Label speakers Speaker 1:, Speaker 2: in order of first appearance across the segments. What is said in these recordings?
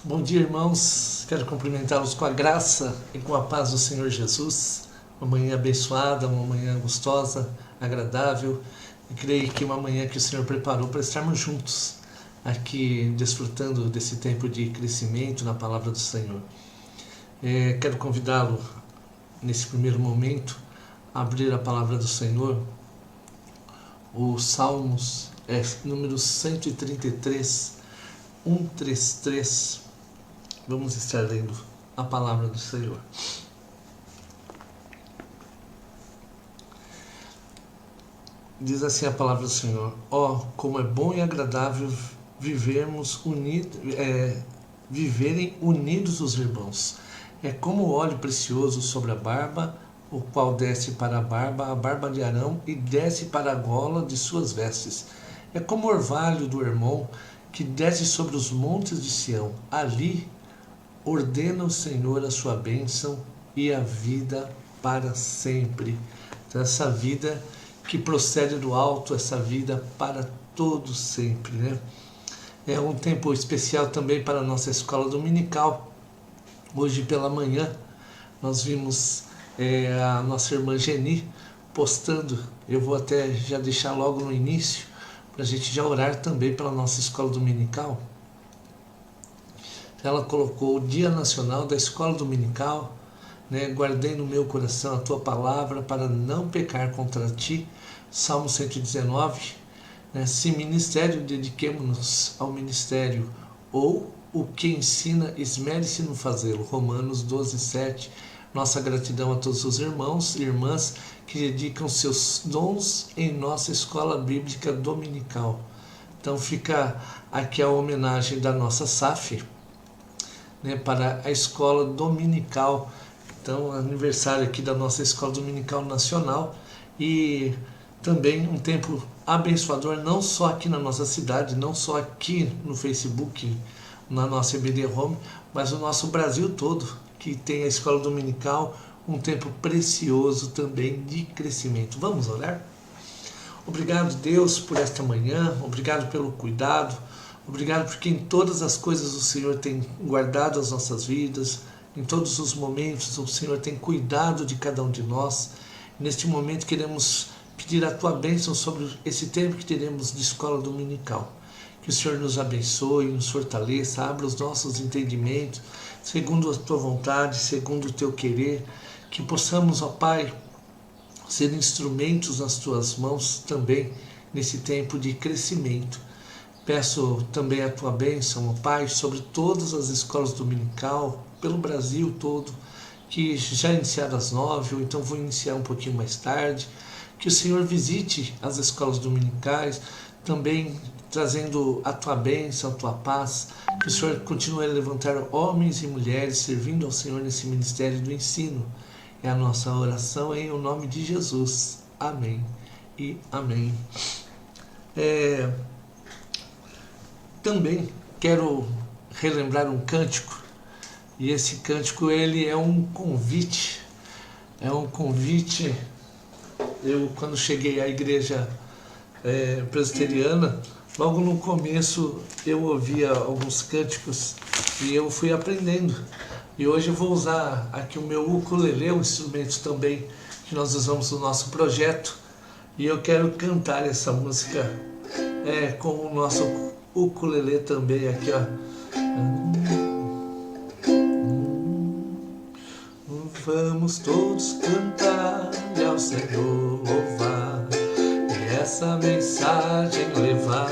Speaker 1: Bom dia, irmãos. Quero cumprimentá-los com a graça e com a paz do Senhor Jesus. Uma manhã abençoada, uma manhã gostosa, agradável. E creio que uma manhã que o Senhor preparou para estarmos juntos aqui, desfrutando desse tempo de crescimento na palavra do Senhor. Quero convidá-lo, nesse primeiro momento, a abrir a palavra do Senhor, o Salmos, número 133, 133. Vamos estar lendo a palavra do Senhor. Diz assim a palavra do Senhor: como é bom e agradável viverem unidos os irmãos. É como óleo precioso sobre a barba, o qual desce para a barba de Arão, e desce para a gola de suas vestes. É como o orvalho do Hermon, que desce sobre os montes de Sião. Ali ordena o Senhor a sua bênção e a vida para sempre. Então, essa vida que procede do alto, essa vida para todo sempre, né? É um tempo especial também para a nossa escola dominical. Hoje pela manhã nós vimos a nossa irmã Geni postando. Eu vou até já deixar logo no início para a gente já orar também pela nossa escola dominical. Ela colocou o Dia Nacional da Escola Dominical, né? Guardei no meu coração a tua palavra para não pecar contra ti. Salmo 119. Né? Se ministério, dediquemo-nos ao ministério, ou o que ensina, esmere-se no fazê-lo. Romanos 12, 7. Nossa gratidão a todos os irmãos e irmãs que dedicam seus dons em nossa escola bíblica dominical. Então fica aqui a homenagem da nossa SAF, né, para a escola dominical. Então, aniversário aqui da nossa escola dominical nacional, e também um tempo abençoador, não só aqui na nossa cidade, não só aqui no Facebook, na nossa EBD Home, mas o nosso Brasil todo, que tem a escola dominical, um tempo precioso também de crescimento. Vamos orar? Obrigado, Deus, por esta manhã, obrigado pelo cuidado, obrigado porque em todas as coisas o Senhor tem guardado as nossas vidas, em todos os momentos o Senhor tem cuidado de cada um de nós. Neste momento queremos pedir a tua bênção sobre esse tempo que teremos de escola dominical. Que o Senhor nos abençoe, nos fortaleça, abra os nossos entendimentos, segundo a tua vontade, segundo o teu querer. Que possamos, ó Pai, ser instrumentos nas tuas mãos também nesse tempo de crescimento. Peço também a tua bênção, ó Pai, sobre todas as escolas dominical, pelo Brasil todo, que já iniciaram às 9, ou então vou iniciar um pouquinho mais tarde. Que o Senhor visite as escolas dominicais, também trazendo a tua bênção, a tua paz. Que o Senhor continue a levantar homens e mulheres servindo ao Senhor nesse ministério do ensino. É a nossa oração em o nome de Jesus. Amém e amém. Também quero relembrar um cântico, e esse cântico ele é um convite. Eu, quando cheguei à igreja presbiteriana, logo no começo eu ouvia alguns cânticos e eu fui aprendendo. E hoje eu vou usar aqui o meu ukulele, um instrumento também que nós usamos no nosso projeto, e eu quero cantar essa música com o nosso ukulele também aqui, ó. Vamos todos cantar e ao Senhor louvar, e essa mensagem levar.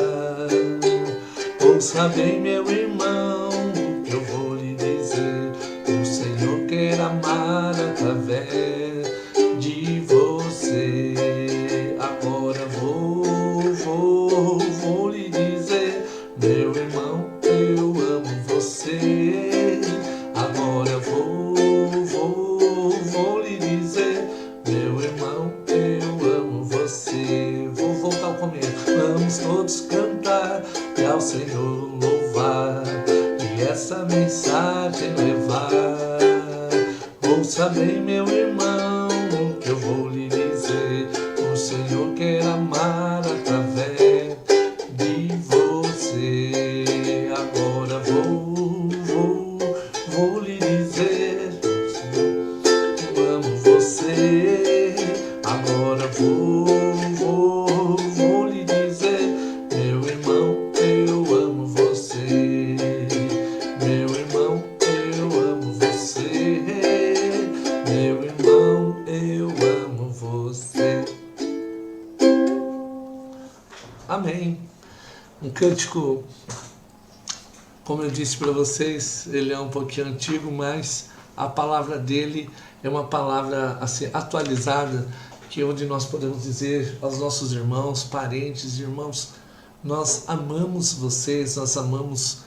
Speaker 1: Ouça bem, meu irmão, o que eu vou lhe dizer. O Senhor quer amar através de você. Agora vou lhe dizer, meu irmão, eu amo você. Agora vou lhe dizer, meu irmão, eu amo você. Vou voltar ao começo. Vamos todos cantar e ao Senhor louvar, e essa mensagem levar. Ouça bem, meu irmão, o que eu vou lhe dizer. O Senhor quer amar através de você. Agora vou Amém. Um cântico, como eu disse para vocês, ele é um pouquinho antigo, mas a palavra dele é uma palavra assim, atualizada, que é onde nós podemos dizer aos nossos irmãos, parentes, irmãos, nós amamos vocês, nós amamos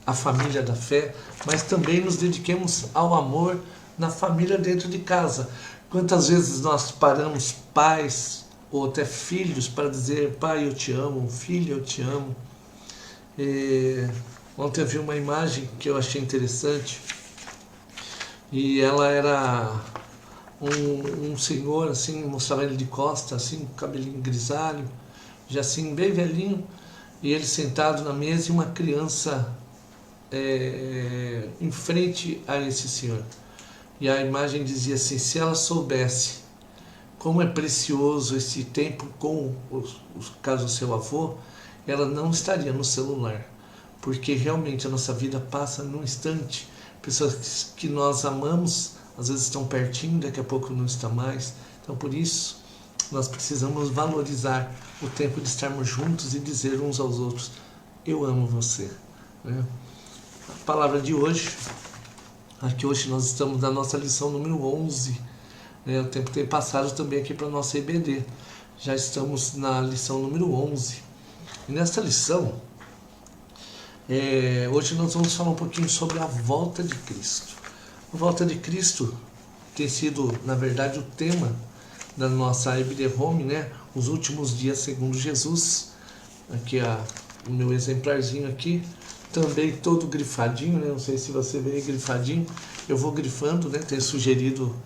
Speaker 1: a família da fé, mas também nos dediquemos ao amor na família dentro de casa. Quantas vezes nós paramos, pais ou até filhos, para dizer: pai, eu te amo, filho, eu te amo. Ontem eu vi uma imagem que eu achei interessante, e ela era um senhor, assim, mostrava ele de costa, assim, com cabelinho grisalho, já assim, bem velhinho, e ele sentado na mesa e uma criança em frente a esse senhor. E a imagem dizia assim: se ela soubesse como é precioso esse tempo com o caso do seu avô, ela não estaria no celular, porque realmente a nossa vida passa num instante. Pessoas que nós amamos às vezes estão pertinho, daqui a pouco não está mais. Então por isso nós precisamos valorizar o tempo de estarmos juntos e dizer uns aos outros: eu amo você, né? A palavra de hoje, aqui hoje nós estamos na nossa lição número 11, o tempo tem passado também aqui para a nossa EBD. Já estamos na lição número 11. E nesta lição, hoje nós vamos falar um pouquinho sobre a volta de Cristo. A volta de Cristo tem sido, na verdade, o tema da nossa EBD Home, né? Os últimos dias segundo Jesus. Aqui o meu exemplarzinho aqui, também todo grifadinho, né? Não sei se você vê grifadinho. Eu vou grifando, né? Tenho sugerido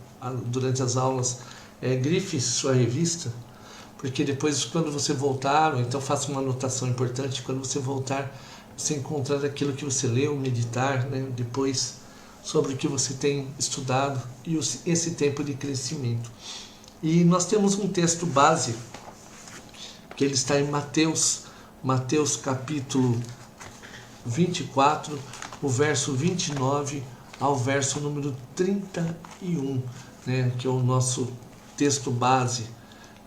Speaker 1: durante as aulas, grife sua revista, porque depois, quando você voltar, ou então faça uma anotação importante, quando você voltar, você encontrar aquilo que você leu, meditar, né, depois sobre o que você tem estudado e esse tempo de crescimento. E nós temos um texto base, que ele está em Mateus capítulo 24, o verso 29 ao verso número 31, né, que é o nosso texto base.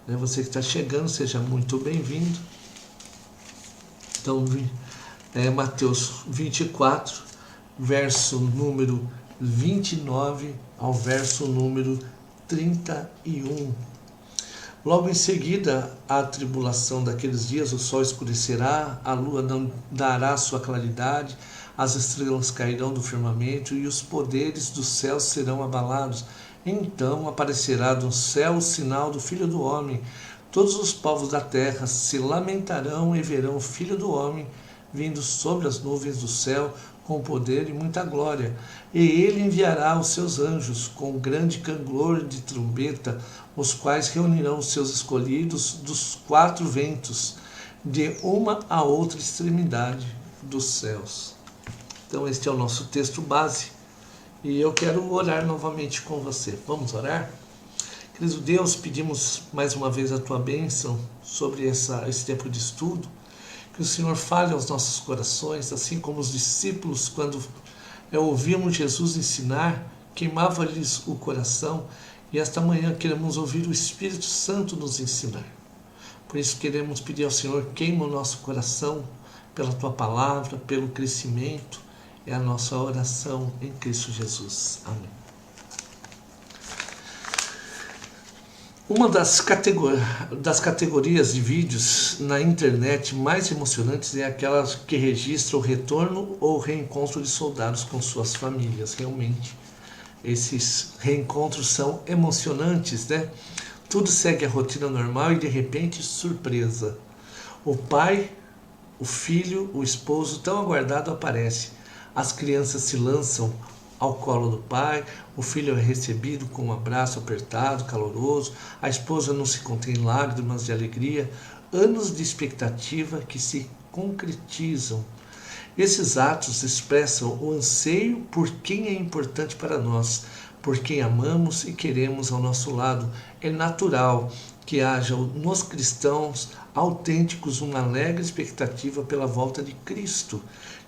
Speaker 1: Você que está chegando, seja muito bem-vindo. Então, Mateus 24, verso número 29 ao verso número 31. Logo em seguida, a tribulação daqueles dias, o sol escurecerá, a lua não dará sua claridade, as estrelas cairão do firmamento e os poderes dos céus serão abalados. Então aparecerá do céu o sinal do Filho do Homem. Todos os povos da terra se lamentarão e verão o Filho do Homem vindo sobre as nuvens do céu com poder e muita glória. E ele enviará os seus anjos com grande canglor de trombeta, os quais reunirão os seus escolhidos dos quatro ventos, de uma a outra extremidade dos céus. Então este é o nosso texto base. E eu quero orar novamente com você. Vamos orar? Querido Deus, pedimos mais uma vez a Tua bênção sobre esse tempo de estudo. Que o Senhor fale aos nossos corações, assim como os discípulos, quando ouviam Jesus ensinar, queimava-lhes o coração. E esta manhã queremos ouvir o Espírito Santo nos ensinar. Por isso queremos pedir ao Senhor: queima o nosso coração pela Tua palavra, pelo crescimento. É a nossa oração em Cristo Jesus. Amém. Uma das categorias de vídeos na internet mais emocionantes é aquela que registra o retorno ou reencontro de soldados com suas famílias. Realmente, esses reencontros são emocionantes, né? Tudo segue a rotina normal e de repente, surpresa. O pai, o filho, o esposo tão aguardado aparece. As crianças se lançam ao colo do pai, o filho é recebido com um abraço apertado, caloroso, a esposa não se contém em lágrimas de alegria, anos de expectativa que se concretizam. Esses atos expressam o anseio por quem é importante para nós, por quem amamos e queremos ao nosso lado. É natural que haja nos cristãos autênticos uma alegre expectativa pela volta de Cristo,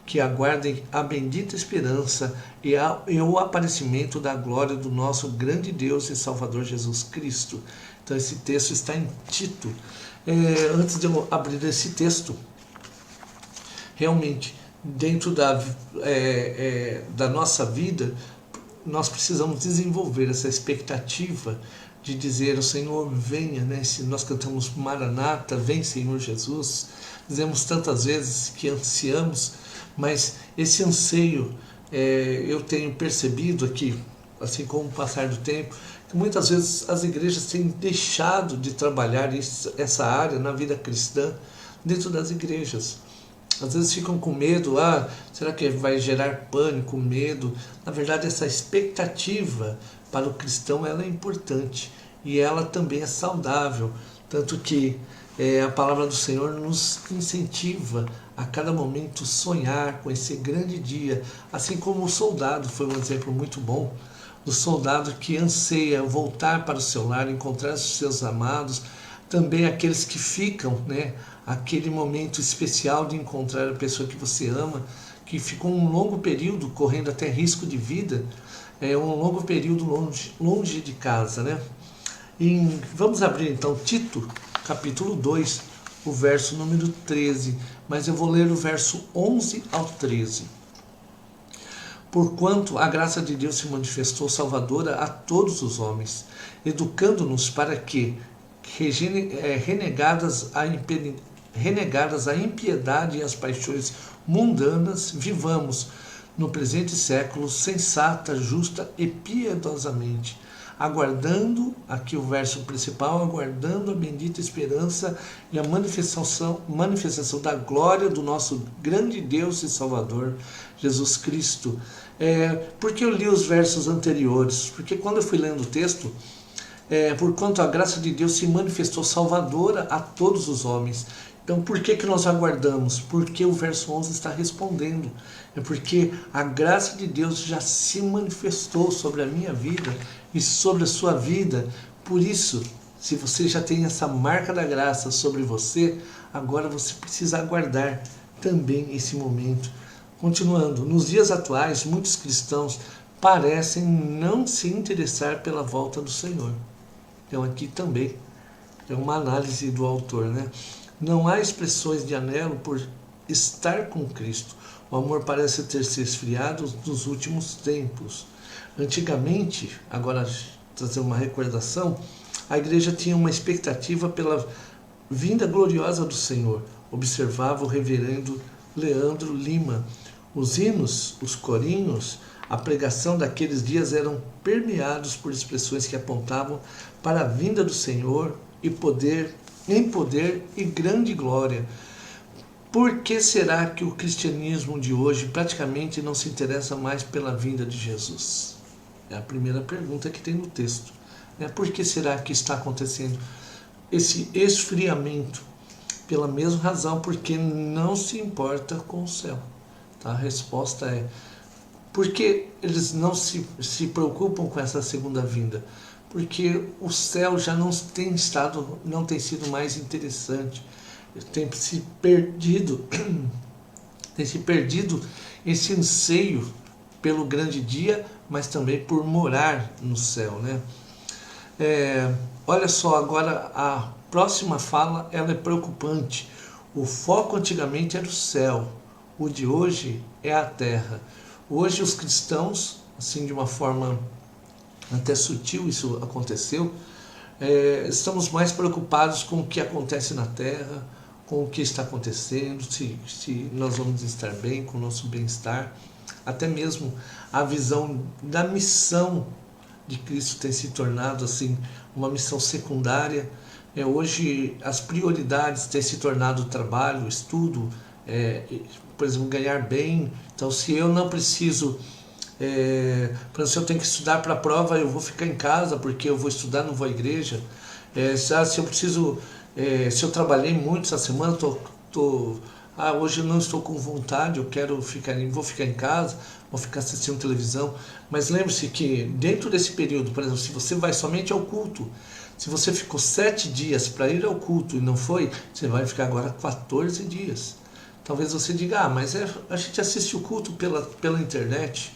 Speaker 1: que aguardem a bendita esperança e o aparecimento da glória do nosso grande Deus e Salvador Jesus Cristo. Então esse texto está em Tito, Antes de eu abrir esse texto, realmente, dentro da nossa vida, nós precisamos desenvolver essa expectativa de dizer ao Senhor, venha, né? Se nós cantamos Maranata, vem Senhor Jesus, dizemos tantas vezes que ansiamos, mas esse anseio, eu tenho percebido aqui, assim como o passar do tempo, que muitas vezes as igrejas têm deixado de trabalhar essa área na vida cristã dentro das igrejas. Às vezes ficam com medo, será que vai gerar pânico, medo? Na verdade, essa expectativa para o cristão ela é importante e ela também é saudável, tanto que a palavra do Senhor nos incentiva a cada momento sonhar com esse grande dia, assim como o soldado foi um exemplo muito bom, do soldado que anseia voltar para o seu lar, encontrar os seus amados, também aqueles que ficam, né, aquele momento especial de encontrar a pessoa que você ama, que ficou um longo período correndo até risco de vida, um longo período longe de casa, né? E vamos abrir então Tito, capítulo 2, o verso número 13, mas eu vou ler o verso 11 ao 13. Porquanto a graça de Deus se manifestou salvadora a todos os homens, educando-nos para que, renegadas a impiedade e as paixões mundanas, vivamos no presente século sensata, justa e piedosamente, aguardando, aqui o verso principal, aguardando a bendita esperança e a manifestação da glória do nosso grande Deus e Salvador, Jesus Cristo. Por que eu li os versos anteriores? Porque quando eu fui lendo o texto, porquanto a graça de Deus se manifestou salvadora a todos os homens. Então, por que nós aguardamos? Porque o verso 11 está respondendo. É porque a graça de Deus já se manifestou sobre a minha vida e sobre a sua vida. Por isso, se você já tem essa marca da graça sobre você, agora você precisa aguardar também esse momento. Continuando, nos dias atuais, muitos cristãos parecem não se interessar pela volta do Senhor. Então aqui também é uma análise do autor, né? Não há expressões de anelo por estar com Cristo. O amor parece ter se esfriado nos últimos tempos. Antigamente, agora trazer uma recordação, a igreja tinha uma expectativa pela vinda gloriosa do Senhor. Observava o reverendo Leandro Lima. Os hinos, os corinhos, a pregação daqueles dias eram permeados por expressões que apontavam para a vinda do Senhor em poder e grande glória. Por que será que o cristianismo de hoje praticamente não se interessa mais pela vinda de Jesus? É a primeira pergunta que tem no texto. Por que será que está acontecendo esse esfriamento? Pela mesma razão, porque não se importa com o céu. A resposta é: por que eles não se preocupam com essa segunda vinda? Porque o céu já não tem sido mais interessante. Tem se perdido esse anseio pelo grande dia, mas também por morar no céu, né? Olha só, agora a próxima fala, ela é preocupante. O foco antigamente era o céu, o de hoje é a terra. Hoje os cristãos, assim de uma forma até sutil isso aconteceu, estamos mais preocupados com o que acontece na terra, com o que está acontecendo, se nós vamos estar bem, com o nosso bem-estar. Até mesmo a visão da missão de Cristo tem se tornado assim uma missão secundária. Hoje as prioridades têm se tornado o trabalho, o estudo, por exemplo, ganhar bem. Então, se eu não preciso, por exemplo, se eu tenho que estudar para a prova, eu vou ficar em casa porque eu vou estudar, não vou à igreja. Se eu preciso, se eu trabalhei muito essa semana, hoje eu não estou com vontade, vou ficar em casa, vou ficar assistindo televisão. Mas lembre-se que dentro desse período, por exemplo, se você vai somente ao culto, se você ficou 7 dias para ir ao culto e não foi, você vai ficar agora 14 dias. Talvez você diga, mas a gente assiste o culto pela internet.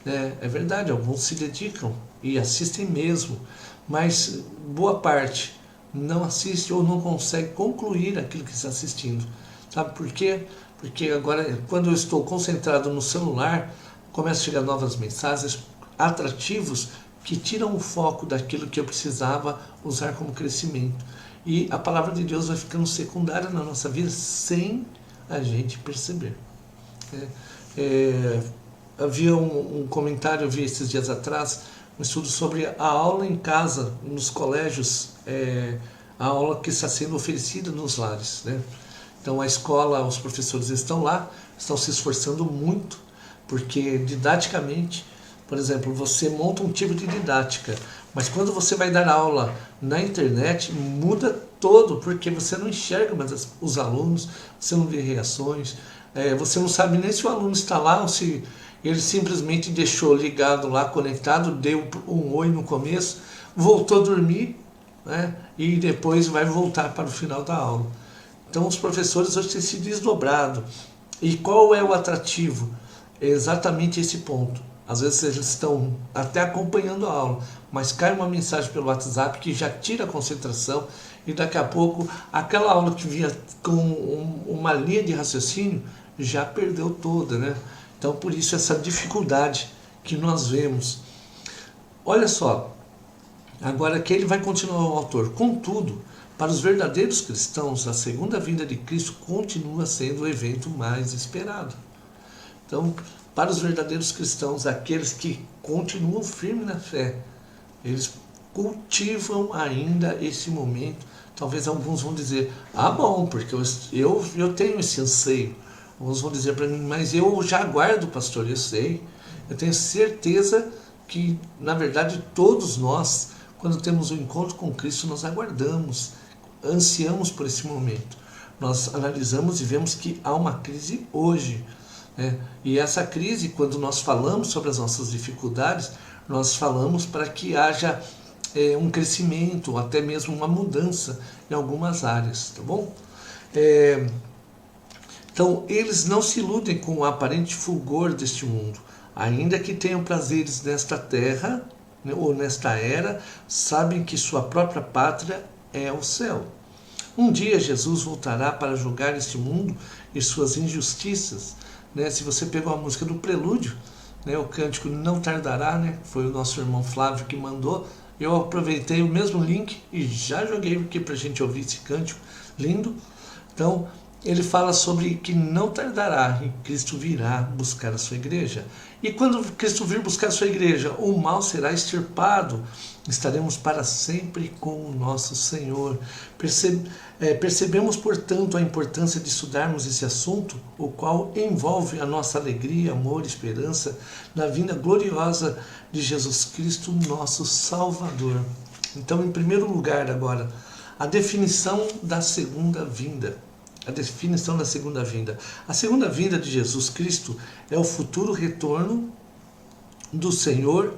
Speaker 1: É verdade, alguns se dedicam e assistem mesmo, mas boa parte não assiste ou não consegue concluir aquilo que está assistindo. Sabe por quê? Porque agora, quando eu estou concentrado no celular, começam a chegar novas mensagens, atrativos, que tiram o foco daquilo que eu precisava usar como crescimento. E a palavra de Deus vai ficando secundária na nossa vida sem a gente perceber. Havia um comentário, eu vi esses dias atrás, um estudo sobre a aula em casa, nos colégios, a aula que está sendo oferecida nos lares, né? Então a escola, os professores estão lá, estão se esforçando muito, porque didaticamente, por exemplo, você monta um tipo de didática, mas quando você vai dar aula na internet, muda todo, porque você não enxerga mais os alunos, você não vê reações, você não sabe nem se o aluno está lá ou se ele simplesmente deixou ligado lá, conectado, deu um oi no começo, voltou a dormir, né, e depois vai voltar para o final da aula. Então os professores hoje têm se desdobrado. E qual é o atrativo? É exatamente esse ponto. Às vezes eles estão até acompanhando a aula, mas cai uma mensagem pelo WhatsApp que já tira a concentração e daqui a pouco aquela aula que vinha com uma linha de raciocínio já perdeu toda, né? Então por isso essa dificuldade que nós vemos. Olha só, agora que ele vai continuar o autor. Contudo, para os verdadeiros cristãos, a segunda vinda de Cristo continua sendo o evento mais esperado. Então, para os verdadeiros cristãos, aqueles que continuam firmes na fé, eles cultivam ainda esse momento. Talvez alguns vão dizer, bom, porque eu tenho esse anseio. Alguns vão dizer para mim, mas eu já aguardo, pastor, eu sei. Eu tenho certeza que, na verdade, todos nós, quando temos um encontro com Cristo, nós aguardamos, ansiamos por esse momento. Nós analisamos e vemos que há uma crise hoje. E essa crise, quando nós falamos sobre as nossas dificuldades, nós falamos para que haja um crescimento, ou até mesmo uma mudança em algumas áreas, tá bom? Então, eles não se iludem com o aparente fulgor deste mundo, ainda que tenham prazeres nesta terra, né, ou nesta era, sabem que sua própria pátria é o céu. Um dia Jesus voltará para julgar este mundo e suas injustiças. Né? Se você pegou a música do Prelúdio, né, o cântico Não Tardará, né, foi o nosso irmão Flávio que mandou, eu aproveitei o mesmo link e já joguei aqui para a gente ouvir esse cântico lindo. Então, ele fala sobre que não tardará e Cristo virá buscar a sua igreja. E quando Cristo vir buscar a sua igreja, o mal será extirpado. Estaremos para sempre com o nosso Senhor. Percebemos, portanto, a importância de estudarmos esse assunto, o qual envolve a nossa alegria, amor e esperança na vinda gloriosa de Jesus Cristo, nosso Salvador. Então, em primeiro lugar, agora, a definição da segunda vinda. A definição da segunda vinda. A segunda vinda de Jesus Cristo é o futuro retorno do Senhor,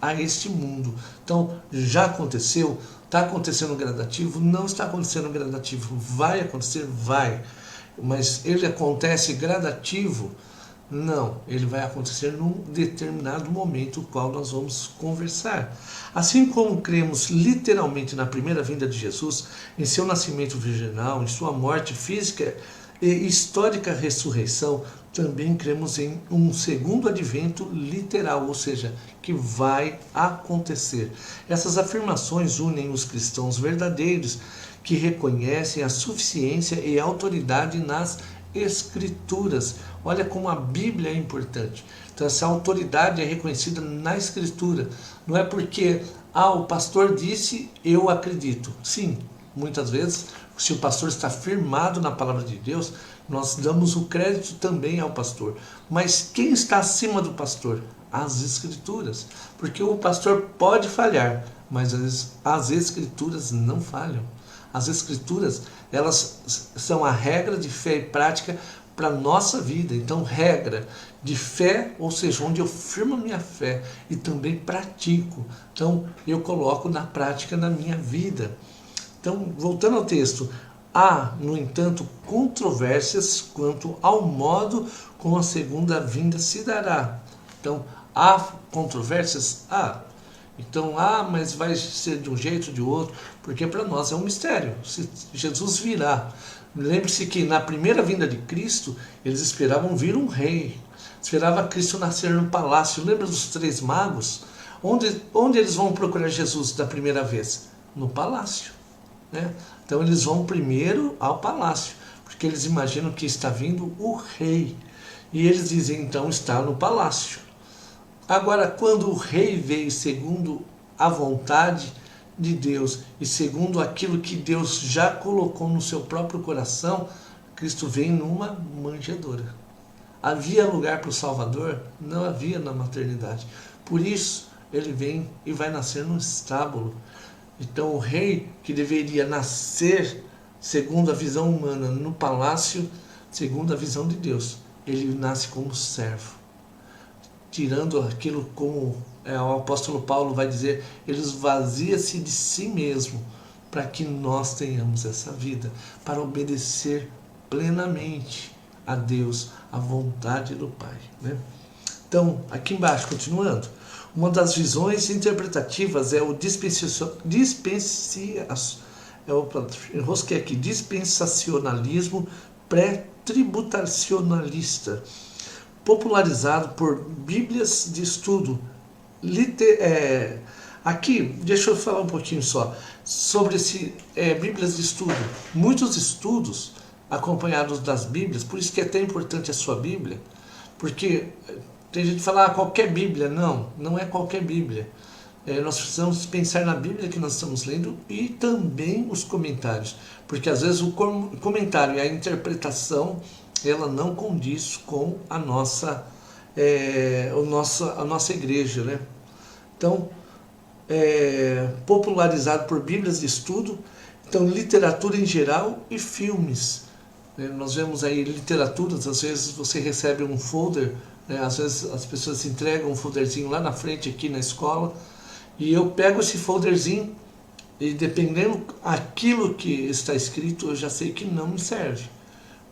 Speaker 1: a este mundo. Então, já aconteceu? Está acontecendo gradativo? Não está acontecendo gradativo. Vai acontecer? Vai. Mas ele acontece gradativo? Não, ele vai acontecer num determinado momento, o qual nós vamos conversar. Assim como cremos literalmente na primeira vinda de Jesus, em seu nascimento virginal, em sua morte física e histórica ressurreição, também cremos em um segundo advento literal, ou seja, que vai acontecer. Essas afirmações unem os cristãos verdadeiros, que reconhecem a suficiência e a autoridade nas Escrituras. Olha como a Bíblia é importante. Então essa autoridade é reconhecida na Escritura. Não é porque, o pastor disse, eu acredito. Sim, muitas vezes, se o pastor está firmado na palavra de Deus, nós damos o crédito também ao pastor. Mas quem está acima do pastor? As Escrituras. Porque o pastor pode falhar, mas as Escrituras não falham. As Escrituras, elas são a regra de fé e prática para a nossa vida. Então, regra de fé, ou seja, onde eu firmo a minha fé e também pratico. Então, eu coloco na prática na minha vida. Então, voltando ao texto, há, no entanto, controvérsias quanto ao modo como a segunda vinda se dará. Então, há controvérsias? Há. Então, mas vai ser de um jeito ou de outro, porque para nós é um mistério. Se Jesus virá. Lembre-se que na primeira vinda de Cristo, eles esperavam vir um rei. Esperava Cristo nascer no palácio. Lembra dos 3 magos? Onde eles vão procurar Jesus da primeira vez? No palácio. Né? Então eles vão primeiro ao palácio, porque eles imaginam que está vindo o rei. E eles dizem, então, está no palácio. Agora, quando o rei veio segundo a vontade de Deus e segundo aquilo que Deus já colocou no seu próprio coração, Cristo vem numa manjedoura. Havia lugar para o Salvador? Não havia na maternidade. Por isso, ele vem e vai nascer no estábulo. Então, o rei que deveria nascer segundo a visão humana no palácio, segundo a visão de Deus, ele nasce como servo. Tirando aquilo, como o apóstolo Paulo vai dizer, ele esvazia-se de si mesmo para que nós tenhamos essa vida, para obedecer plenamente a Deus, a vontade do Pai. Né? Então, aqui embaixo, continuando, uma das visões interpretativas é o dispensacionalismo pré-tributacionalista, popularizado por Bíblias de estudo. Aqui, deixa eu falar um pouquinho só sobre Bíblias de estudo. Muitos estudos acompanhados das Bíblias, por isso que é até importante a sua Bíblia, porque tem gente que fala, qualquer Bíblia. Não, não é qualquer Bíblia. Nós precisamos pensar na Bíblia que nós estamos lendo e também os comentários, porque às vezes o comentário e a interpretação ela não condiz com a nossa igreja, né? Então, popularizado por Bíblias de estudo, então literatura em geral e filmes. Nós vemos aí literaturas, às vezes você recebe um folder, às vezes as pessoas entregam um folderzinho lá na frente aqui na escola, e eu pego esse folderzinho e dependendo aquilo que está escrito, eu já sei que não me serve.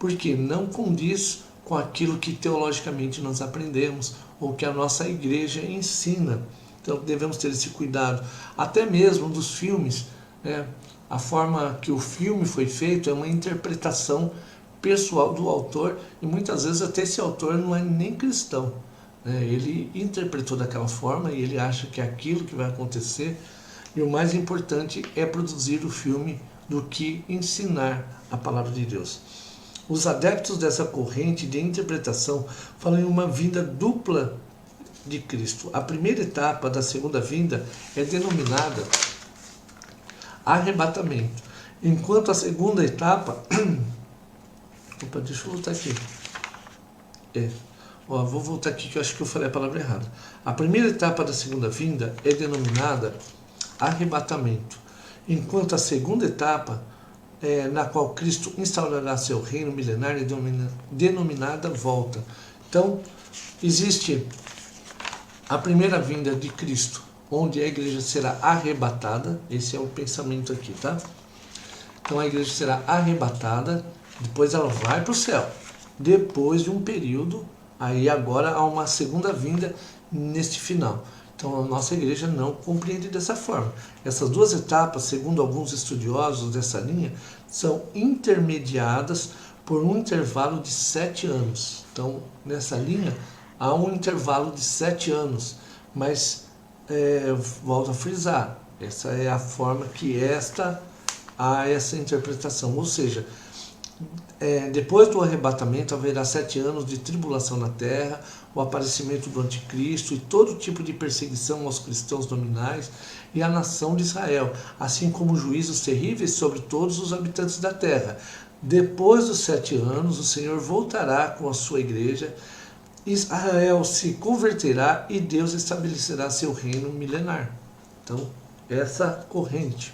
Speaker 1: Porque não condiz com aquilo que teologicamente nós aprendemos ou que a nossa igreja ensina. Então devemos ter esse cuidado. Até mesmo dos filmes, né? A forma que o filme foi feito é uma interpretação pessoal do autor e muitas vezes até esse autor não é nem cristão. Ele interpretou daquela forma e ele acha que é aquilo que vai acontecer. E o mais importante é produzir o filme do que ensinar a palavra de Deus. Os adeptos dessa corrente de interpretação falam em uma vinda dupla de Cristo. A primeira etapa da segunda vinda é denominada arrebatamento, enquanto a segunda etapa... Opa, deixa eu voltar aqui. Vou voltar aqui que eu acho que eu falei a palavra errada. A primeira etapa da segunda vinda é denominada arrebatamento, enquanto a segunda etapa, na qual Cristo instaurará seu reino milenar, é denominada volta. Então, existe a primeira vinda de Cristo, onde a igreja será arrebatada. Esse é o pensamento aqui, tá? Então a igreja será arrebatada, depois ela vai para o céu. Depois de um período, aí agora há uma segunda vinda neste final. Então a nossa igreja não compreende dessa forma. Essas duas etapas, segundo alguns estudiosos dessa linha, são intermediadas por um intervalo de 7 anos. Então nessa linha há um intervalo de 7 anos, mas volto a frisar, essa é a forma que há essa interpretação, ou seja, depois do arrebatamento haverá 7 anos de tribulação na terra, o aparecimento do anticristo e todo tipo de perseguição aos cristãos nominais e à nação de Israel, assim como juízos terríveis sobre todos os habitantes da terra. Depois dos 7 anos, o Senhor voltará com a sua igreja, Israel se converterá e Deus estabelecerá seu reino milenar. Então, essa corrente.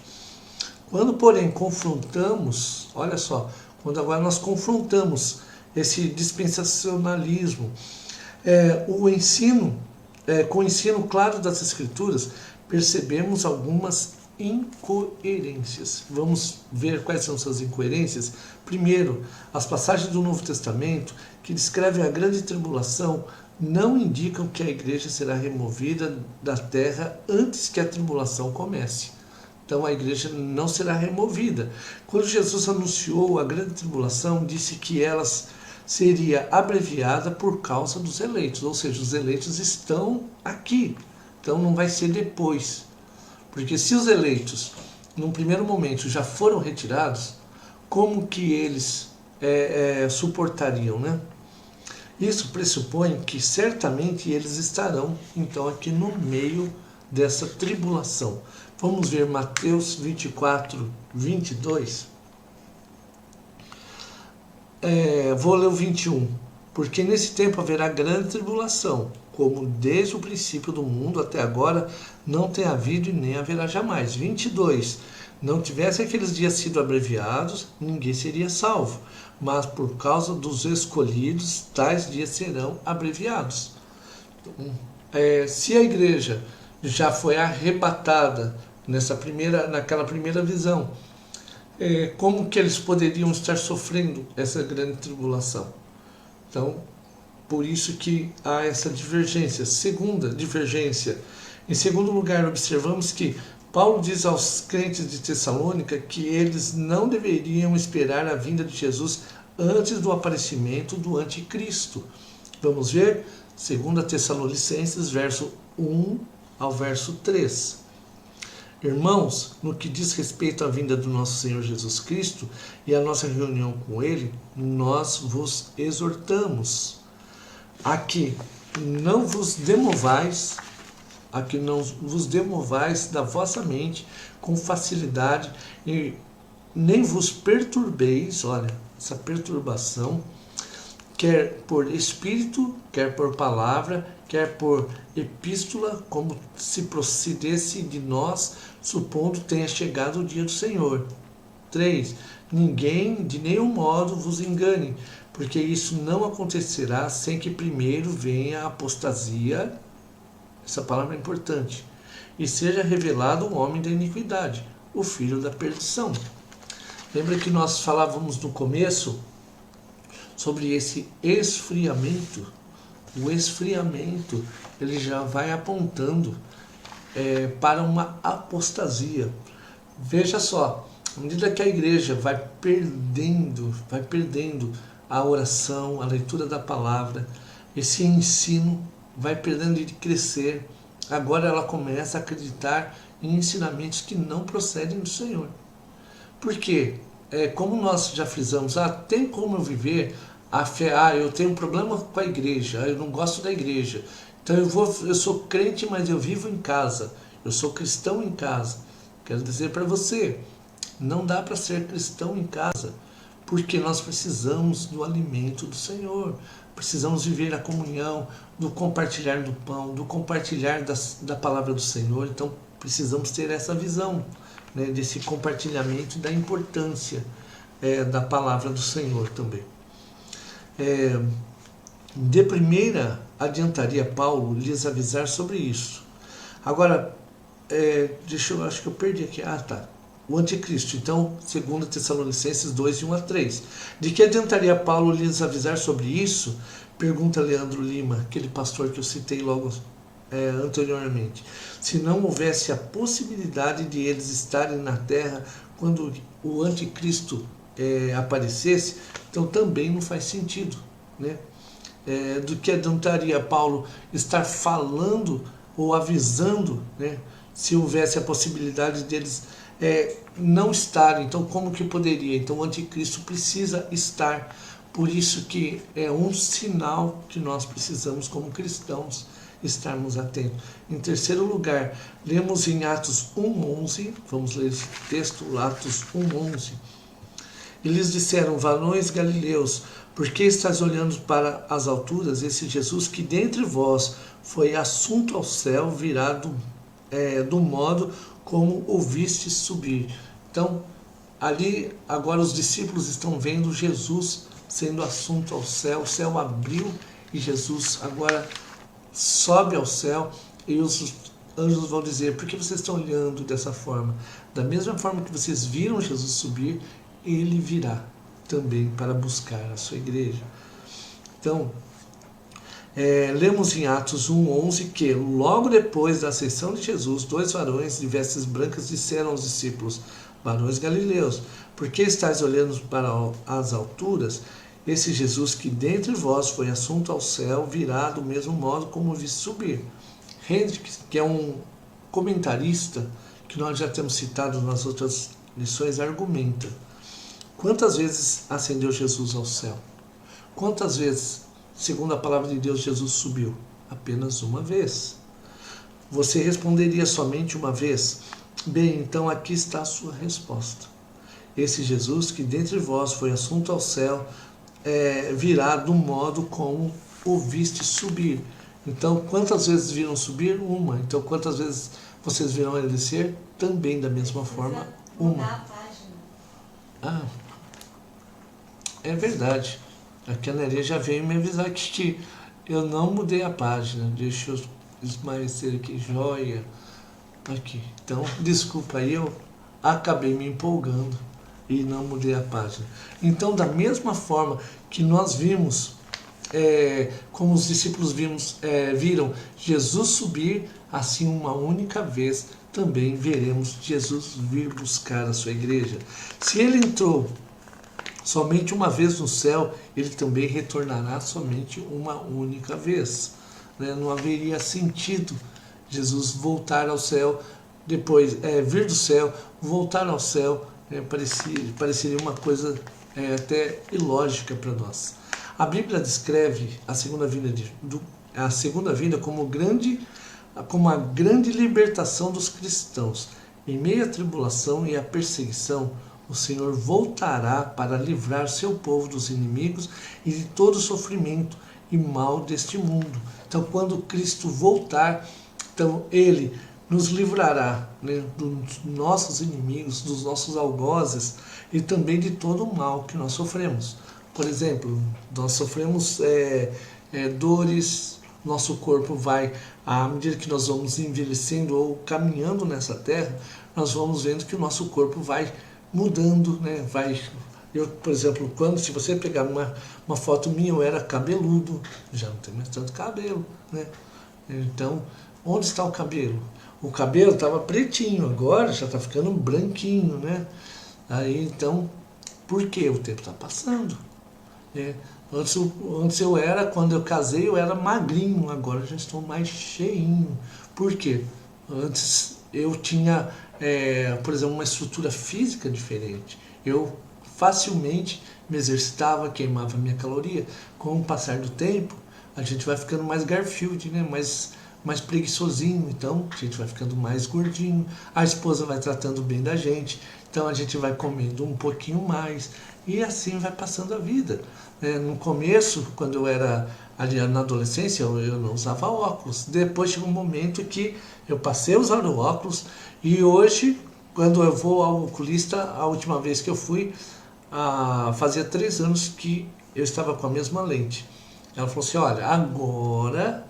Speaker 1: Quando, porém, confrontamos, olha só, quando agora nós confrontamos esse dispensacionalismo, com o ensino claro das Escrituras, percebemos algumas incoerências. Vamos ver quais são essas incoerências? Primeiro, as passagens do Novo Testamento que descrevem a grande tribulação não indicam que a igreja será removida da terra antes que a tribulação comece. Então a igreja não será removida. Quando Jesus anunciou a grande tribulação, disse que ela seria abreviada por causa dos eleitos, ou seja, os eleitos estão aqui, então não vai ser depois. Porque se os eleitos, num primeiro momento, já foram retirados, como que eles suportariam, né? Isso pressupõe que certamente eles estarão, então, aqui no meio dessa tribulação. Vamos ver Mateus 24, 22. Vou ler o 21. Porque nesse tempo haverá grande tribulação, como desde o princípio do mundo até agora não tem havido e nem haverá jamais. 22. Não tivessem aqueles dias sido abreviados, ninguém seria salvo. Mas por causa dos escolhidos, tais dias serão abreviados. Se a igreja já foi arrebatada naquela primeira visão, como que eles poderiam estar sofrendo essa grande tribulação? Então, por isso que há essa divergência. Segunda divergência. Em segundo lugar, observamos que Paulo diz aos crentes de Tessalônica que eles não deveriam esperar a vinda de Jesus antes do aparecimento do anticristo. Vamos ver 2 Tessalonicenses, verso 1 ao verso 3. Irmãos, no que diz respeito à vinda do nosso Senhor Jesus Cristo e à nossa reunião com Ele, nós vos exortamos a que não vos demovais da vossa mente com facilidade e nem vos perturbeis, olha, essa perturbação, quer por espírito, quer por palavra, quer por epístola, como se procedesse de nós, supondo tenha chegado o dia do Senhor. 3. Ninguém de nenhum modo vos engane, porque isso não acontecerá sem que primeiro venha a apostasia, essa palavra é importante, e seja revelado o homem da iniquidade, o filho da perdição. Lembra que nós falávamos no começo sobre esse esfriamento? O esfriamento, ele já vai apontando para uma apostasia. Veja só, à medida que a igreja vai perdendo a oração, a leitura da palavra, esse ensino vai perdendo de crescer. Agora ela começa a acreditar em ensinamentos que não procedem do Senhor. Por quê? Como nós já frisamos, tem como eu viver a fé? Eu tenho um problema com a igreja, eu não gosto da igreja. Então eu sou crente, mas eu vivo em casa. Eu sou cristão em casa. Quero dizer para você, não dá para ser cristão em casa, porque nós precisamos do alimento do Senhor. Precisamos viver a comunhão, do compartilhar do pão, do compartilhar da palavra do Senhor. Então precisamos ter essa visão, né, desse compartilhamento e da importância da palavra do Senhor também. De primeira, adiantaria Paulo lhes avisar sobre isso. Agora, acho que eu perdi aqui. O anticristo. Então, 2 Tessalonicenses 2, 1 a 3. De que adiantaria Paulo lhes avisar sobre isso? Pergunta Leandro Lima, aquele pastor que eu citei logo anteriormente. Se não houvesse a possibilidade de eles estarem na terra quando o anticristo aparecesse, então também não faz sentido, né? Do que adiantaria Paulo estar falando ou avisando, né, se houvesse a possibilidade deles não estarem? Então como que poderia? Então o anticristo precisa estar. Por isso que é um sinal que nós precisamos como cristãos estarmos atentos. Em terceiro lugar, lemos em Atos 1:11, vamos ler esse texto, Atos 1:11. E lhes disseram: varões galileus, por que estáis olhando para as alturas? Esse Jesus que dentre vós foi assunto ao céu virá do modo como ouvistes subir. Então, ali agora os discípulos estão vendo Jesus sendo assunto ao céu, o céu abriu e Jesus agora sobe ao céu, e os anjos vão dizer: por que vocês estão olhando dessa forma? Da mesma forma que vocês viram Jesus subir, ele virá também para buscar a sua igreja. Então, Lemos em Atos 1:11 que logo depois da ascensão de Jesus, 2 varões de vestes brancas disseram aos discípulos: varões galileus, por que estáis olhando para as alturas? Esse Jesus que dentre vós foi assunto ao céu virá do mesmo modo como o vi subir. Hendricks, que é um comentarista que nós já temos citado nas outras lições, argumenta: quantas vezes ascendeu Jesus ao céu? Quantas vezes, segundo a palavra de Deus, Jesus subiu? Apenas uma vez. Você responderia somente uma vez? Bem, então aqui está a sua resposta. Esse Jesus que dentre vós foi assunto ao céu virá do modo como o viste subir. Então, quantas vezes viram subir? Uma. Então, quantas vezes vocês virão ele descer? Também da mesma forma, uma. Ah, é verdade. Aqui a Nery já veio me avisar que eu não mudei a página. Deixa eu esmaecer aqui, joia. Aqui. Então, desculpa aí, eu acabei me empolgando e não mudei a página. Então, da mesma forma que nós vimos, como os discípulos viram Jesus subir, assim uma única vez também veremos Jesus vir buscar a sua igreja. Se ele entrou somente uma vez no céu, ele também retornará somente uma única vez. Não haveria sentido Jesus voltar ao céu, depois vir do céu, voltar ao céu, pareceria uma coisa até ilógica para nós. A Bíblia descreve a segunda vinda como a grande libertação dos cristãos. Em meio à tribulação e à perseguição, o Senhor voltará para livrar seu povo dos inimigos e de todo o sofrimento e mal deste mundo. Então, quando Cristo voltar, então Ele nos livrará dos nossos inimigos, dos nossos algozes e também de todo o mal que nós sofremos. Por exemplo, nós sofremos dores, nosso corpo vai, à medida que nós vamos envelhecendo ou caminhando nessa terra, nós vamos vendo que o nosso corpo vai mudando, por exemplo, se você pegar uma foto minha, eu era cabeludo, já não tenho mais tanto cabelo, Então, onde está o cabelo? O cabelo estava pretinho, agora já está ficando branquinho, Aí, então, por quê? O tempo está passando. Antes quando eu casei, eu era magrinho, agora eu já estou mais cheinho. Por quê? Antes eu tinha, por exemplo, uma estrutura física diferente. Eu facilmente me exercitava, queimava minha caloria. Com o passar do tempo, a gente vai ficando mais Garfield, mais preguiçosinho, então a gente vai ficando mais gordinho, a esposa vai tratando bem da gente, então a gente vai comendo um pouquinho mais, e assim vai passando a vida. No começo, quando eu era ali na adolescência, eu não usava óculos, depois chegou um momento que eu passei a usar o óculos, e hoje, quando eu vou ao oculista, a última vez que eu fui, fazia 3 anos que eu estava com a mesma lente. Ela falou assim: olha, agora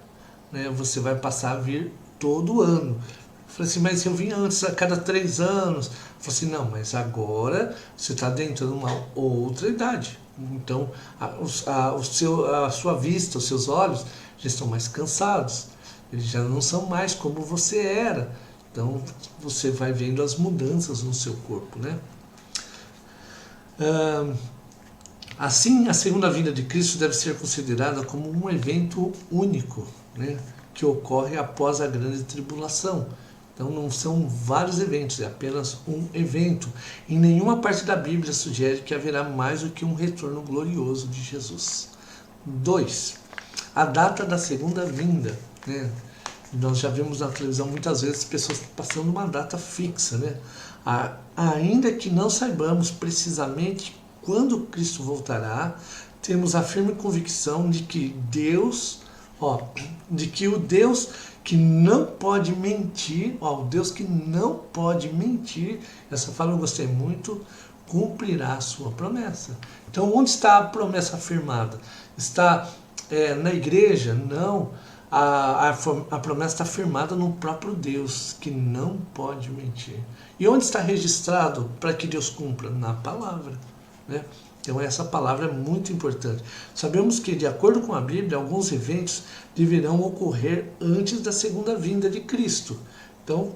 Speaker 1: você vai passar a vir todo ano. Eu falei assim: mas eu vim antes, a cada 3 anos. Eu falei assim: não, mas agora você está dentro de uma outra idade. Então, a sua vista, os seus olhos já estão mais cansados. Eles já não são mais como você era. Então, você vai vendo as mudanças no seu corpo, Assim, a segunda vinda de Cristo deve ser considerada como um evento único, que ocorre após a grande tribulação. Então não são vários eventos, é apenas um evento. Em nenhuma parte da Bíblia sugere que haverá mais do que um retorno glorioso de Jesus. 2. A data da segunda vinda. Nós já vimos na televisão muitas vezes pessoas passando uma data fixa. Ainda que não saibamos precisamente quando Cristo voltará, temos a firme convicção de que o Deus que não pode mentir, o Deus que não pode mentir, essa fala eu gostei muito, cumprirá a sua promessa. Então, onde está a promessa afirmada? Está na igreja? Não. A promessa está firmada no próprio Deus, que não pode mentir. E onde está registrado para que Deus cumpra? Na palavra. Então essa palavra é muito importante. Sabemos que, de acordo com a Bíblia, alguns eventos deverão ocorrer antes da segunda vinda de Cristo. Então,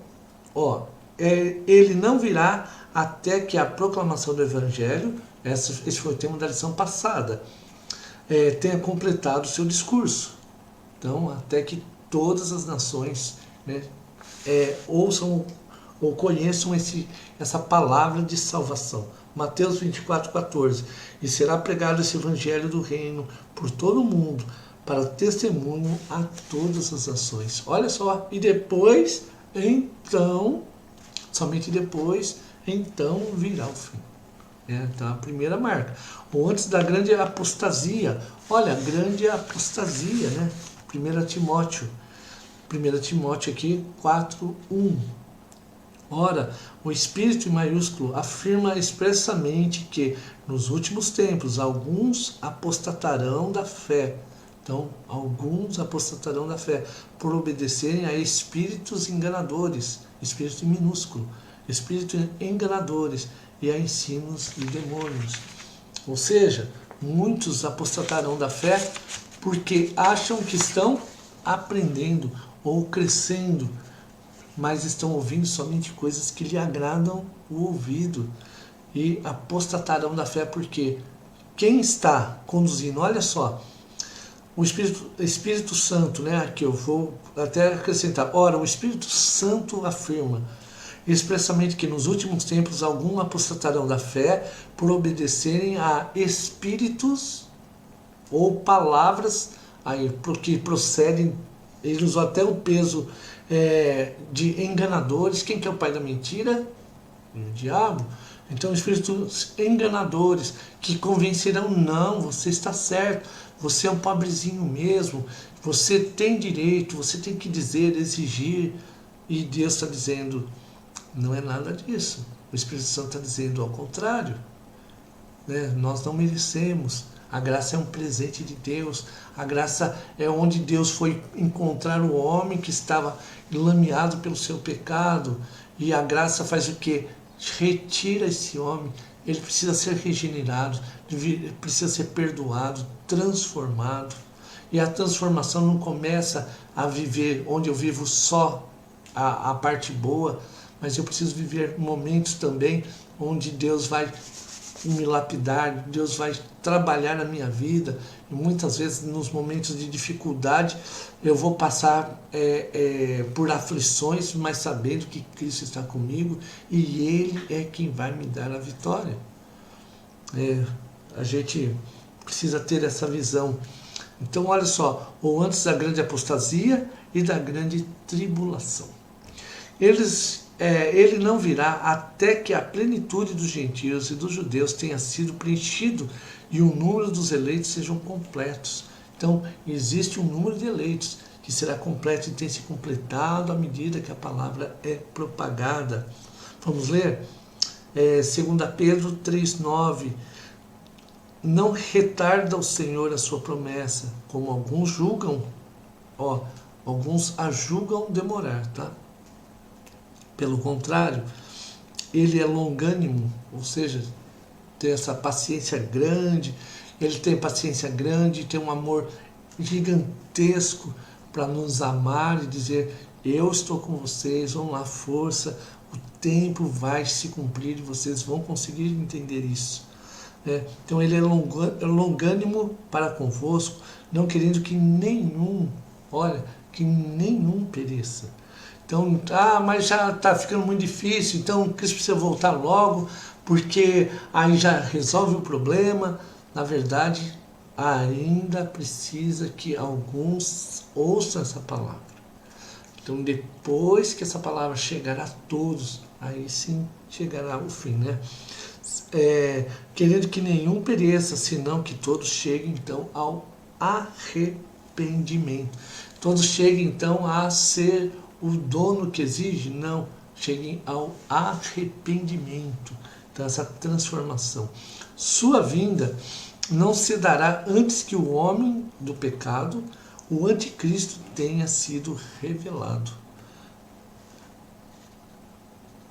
Speaker 1: ele não virá até que a proclamação do Evangelho, esse foi o tema da lição passada, tenha completado o seu discurso. Então, até que todas as nações, né, ouçam ou conheçam essa palavra de salvação. Mateus 24:14. E será pregado esse evangelho do reino por todo o mundo, para testemunho a todas as nações. Olha só, e depois, então, somente depois, então virá o fim. Então, a primeira marca. Ou antes da grande apostasia. Olha, grande apostasia, né? 1 Timóteo. 1 Timóteo aqui, 4:1. Ora, o Espírito em maiúsculo afirma expressamente que, nos últimos tempos, alguns apostatarão da fé. Então, alguns apostatarão da fé, por obedecerem a espíritos enganadores, espírito em minúsculo, espíritos enganadores, e a ensinos de demônios. Ou seja, muitos apostatarão da fé porque acham que estão aprendendo ou crescendo, mas estão ouvindo somente coisas que lhe agradam o ouvido. E apostatarão da fé porque quem está conduzindo, olha só, o Espírito Santo, né? Aqui eu vou até acrescentar. Ora, o Espírito Santo afirma expressamente que nos últimos tempos alguns apostatarão da fé por obedecerem a espíritos ou palavras aí, que procedem, ele usou até o peso de enganadores. Quem que é o pai da mentira? O diabo. Então, espíritos enganadores que convencerão, não, você está certo, você é um pobrezinho mesmo, você tem direito, você tem que dizer, exigir, e Deus está dizendo, não é nada disso. O Espírito Santo está dizendo ao contrário. Né? Nós não merecemos. A graça é um presente de Deus. A graça é onde Deus foi encontrar o homem que estava lameado pelo seu pecado. E a graça faz o quê? Retira esse homem. Ele precisa ser regenerado, precisa ser perdoado, transformado. E a transformação não começa a viver onde eu vivo só a parte boa, mas eu preciso viver momentos também onde Deus vai me lapidar, Deus vai trabalhar na minha vida. E muitas vezes nos momentos de dificuldade eu vou passar por aflições, mas sabendo que Cristo está comigo e Ele é quem vai me dar a vitória. A gente precisa ter essa visão. Então olha só, ou antes da grande apostasia e da grande tribulação. Ele não virá até que a plenitude dos gentios e dos judeus tenha sido preenchido e o número dos eleitos sejam completos. Então, existe um número de eleitos que será completo e tem se completado à medida que a palavra é propagada. Vamos ler? 2 Pedro 3,9. Não retarda o Senhor a sua promessa, como alguns julgam, alguns a julgam demorar, tá? Pelo contrário, ele é longânimo, ou seja, tem essa paciência grande, ele tem paciência grande, tem um amor gigantesco para nos amar e dizer, eu estou com vocês, vão lá, força, o tempo vai se cumprir e vocês vão conseguir entender isso. Então ele é longânimo para convosco, não querendo que nenhum pereça. Então, mas já está ficando muito difícil, então Cristo precisa voltar logo, porque aí já resolve o problema. Na verdade, ainda precisa que alguns ouçam essa palavra. Então, depois que essa palavra chegar a todos, aí sim chegará o fim, né? Querendo que nenhum pereça, senão que todos cheguem, então, ao arrependimento. Todos cheguem, então, a ser o dono que exige? Não. Cheguem ao arrependimento. Então, essa transformação. Sua vinda não se dará antes que o homem do pecado, o anticristo, tenha sido revelado.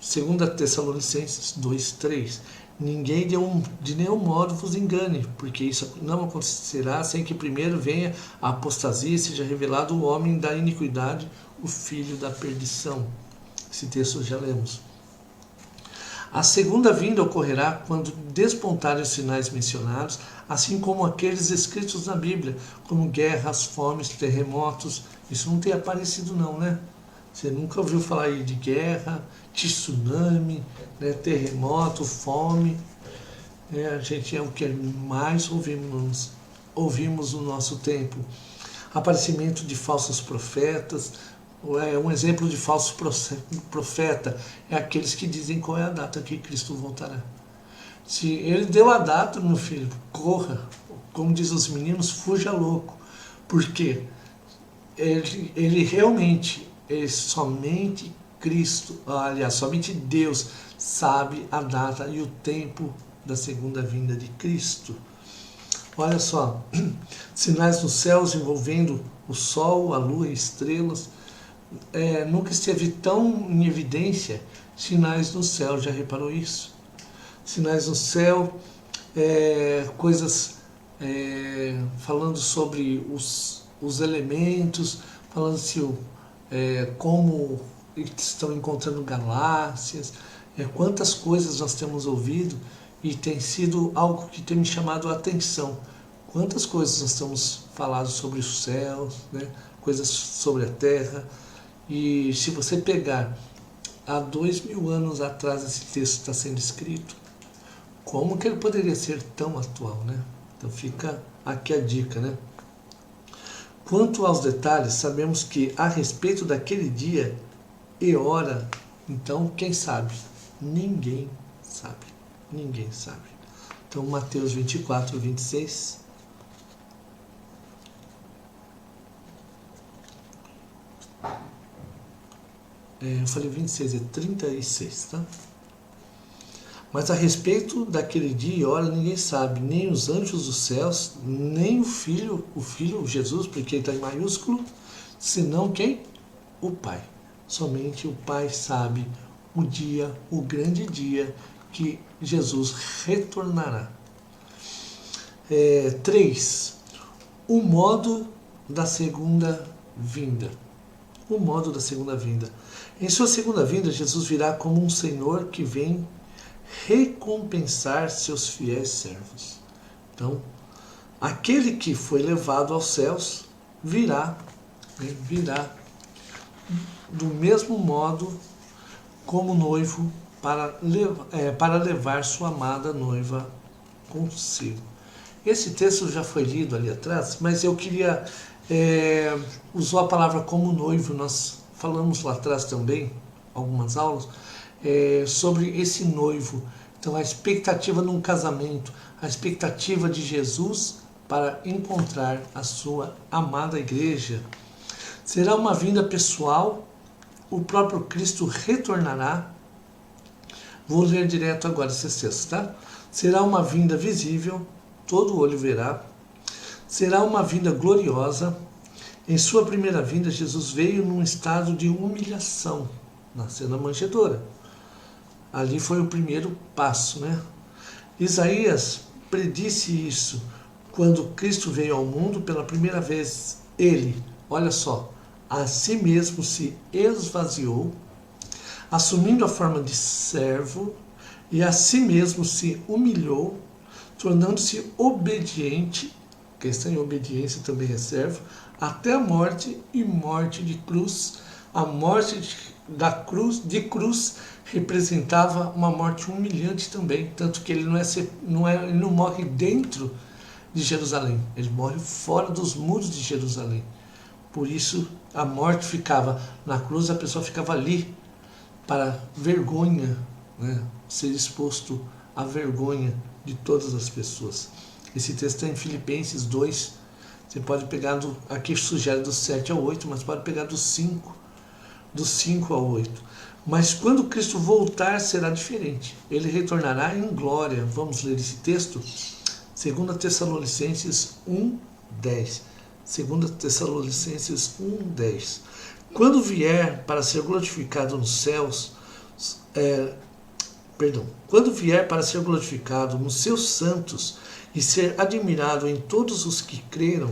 Speaker 1: 2 Tessalonicenses 2,3. Ninguém de nenhum modo vos engane, porque isso não acontecerá sem que primeiro venha a apostasia e seja revelado o homem da iniquidade, o filho da perdição. Esse texto já lemos. A segunda vinda ocorrerá quando despontarem os sinais mencionados, assim como aqueles escritos na Bíblia, como guerras, fomes, terremotos. Isso não tem aparecido não, né? Você nunca ouviu falar aí de guerra, tsunami, né, terremoto, fome. A gente é o que mais ouvimos no nosso tempo. Aparecimento de falsos profetas. Um exemplo de falso profeta é aqueles que dizem qual é a data que Cristo voltará. Se ele deu a data, meu filho, corra. Como diz os meninos, fuja louco. Porque ele realmente, somente Cristo, aliás, somente Deus sabe a data e o tempo da segunda vinda de Cristo. Olha só, sinais nos céus envolvendo o sol, a lua e estrelas. Nunca esteve tão em evidência sinais no céu, já reparou isso? Sinais no céu, coisas falando sobre os elementos, falando como estão encontrando galáxias, quantas coisas nós temos ouvido e tem sido algo que tem me chamado a atenção. Quantas coisas nós estamos falando sobre os céus, né? Coisas sobre a terra. E se você pegar há 2000 anos atrás esse texto está sendo escrito, como que ele poderia ser tão atual, né? Então fica aqui a dica, né? Quanto aos detalhes, sabemos que a respeito daquele dia e hora, então quem sabe? Ninguém sabe. Ninguém sabe. Então Mateus 24, 26. Eu falei 26, é 36, tá? Mas a respeito daquele dia e hora ninguém sabe, nem os anjos dos céus, nem o Filho, Jesus, porque ele está em maiúsculo, senão quem? O Pai. Somente o Pai sabe o dia, o grande dia que Jesus retornará. 3. O modo da segunda vinda. O modo da segunda vinda. Em sua segunda vinda, Jesus virá como um Senhor que vem recompensar seus fiéis servos. Então, aquele que foi levado aos céus virá do mesmo modo como noivo para levar sua amada noiva consigo. Esse texto já foi lido ali atrás, mas eu queria usou a palavra como noivo. Nós falamos lá atrás também, algumas aulas, sobre esse noivo. Então, a expectativa num casamento, a expectativa de Jesus para encontrar a sua amada igreja. Será uma vinda pessoal, o próprio Cristo retornará. Vou ler direto agora esse texto, tá? Será uma vinda visível, todo olho verá. Será uma vinda gloriosa. Em sua primeira vinda, Jesus veio num estado de humilhação, nasceu na manjedoura. Ali foi o primeiro passo, né? Isaías predisse isso quando Cristo veio ao mundo pela primeira vez. Ele, olha só, a si mesmo se esvaziou, assumindo a forma de servo, e a si mesmo se humilhou, tornando-se obediente, quem está em obediência também é servo, até a morte e morte de cruz. A morte de cruz representava uma morte humilhante também, tanto que ele não morre dentro de Jerusalém, ele morre fora dos muros de Jerusalém. Por isso a morte ficava na cruz, a pessoa ficava ali para vergonha, né? Ser exposto à vergonha de todas as pessoas. Esse texto está em Filipenses 2. Você pode pegar, aqui sugere do 7 ao 8, mas pode pegar do 5 ao 8. Mas quando Cristo voltar será diferente. Ele retornará em glória. Vamos ler esse texto? 2 Tessalonicenses 1:10. 2 Tessalonicenses 1:10. Quando vier para ser glorificado nos céus, quando vier para ser glorificado nos seus santos e ser admirado em todos os que creram,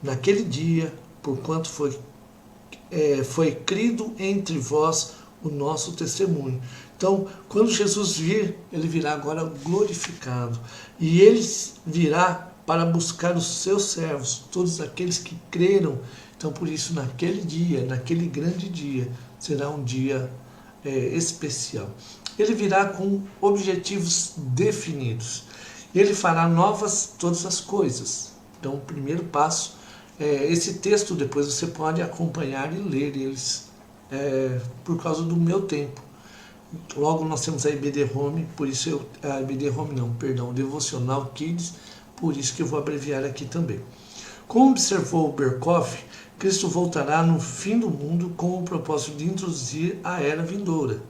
Speaker 1: naquele dia, porquanto foi crido entre vós o nosso testemunho. Então, quando Jesus vir, ele virá agora glorificado. E ele virá para buscar os seus servos, todos aqueles que creram. Então, por isso, naquele dia, naquele grande dia, será um dia especial. Ele virá com objetivos definidos. Ele fará novas todas as coisas. Então, o primeiro passo, esse texto depois você pode acompanhar e ler eles por causa do meu tempo. Logo nós temos a IBD Home, por isso o Devocional Kids, por isso que eu vou abreviar aqui também. Como observou Berkhoff, Cristo voltará no fim do mundo com o propósito de introduzir a era vindoura,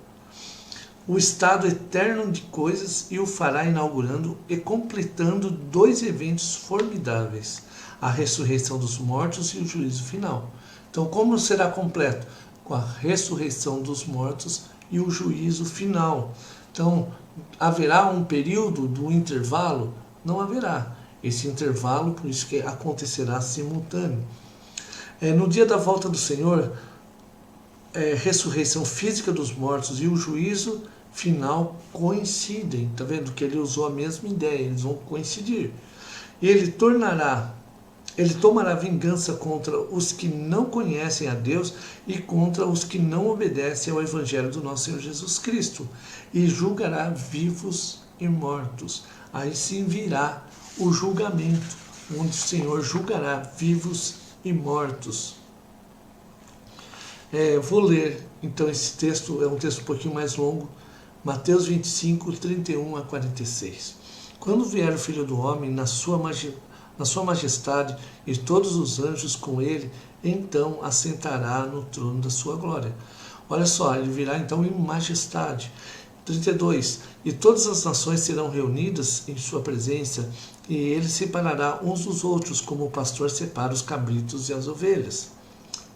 Speaker 1: o estado eterno de coisas, e o fará inaugurando e completando dois eventos formidáveis: a ressurreição dos mortos e o juízo final. Então, como será completo? Com a ressurreição dos mortos e o juízo final. Então, haverá um período do intervalo? Não haverá. Esse intervalo, por isso que acontecerá simultâneo. No dia da volta do Senhor, ressurreição física dos mortos e o juízo final coincidem. Está vendo que ele usou a mesma ideia, eles vão coincidir. Ele tomará vingança contra os que não conhecem a Deus e contra os que não obedecem ao Evangelho do nosso Senhor Jesus Cristo, e julgará vivos e mortos. Aí sim virá o julgamento, onde o Senhor julgará vivos e mortos. Vou ler, então, esse texto, é um texto um pouquinho mais longo, Mateus 25, 31 a 46. Quando vier o Filho do Homem na sua majestade e todos os anjos com ele, então assentará no trono da sua glória. Olha só, ele virá então em majestade. 32. E todas as nações serão reunidas em sua presença, e ele separará uns dos outros, como o pastor separa os cabritos e as ovelhas.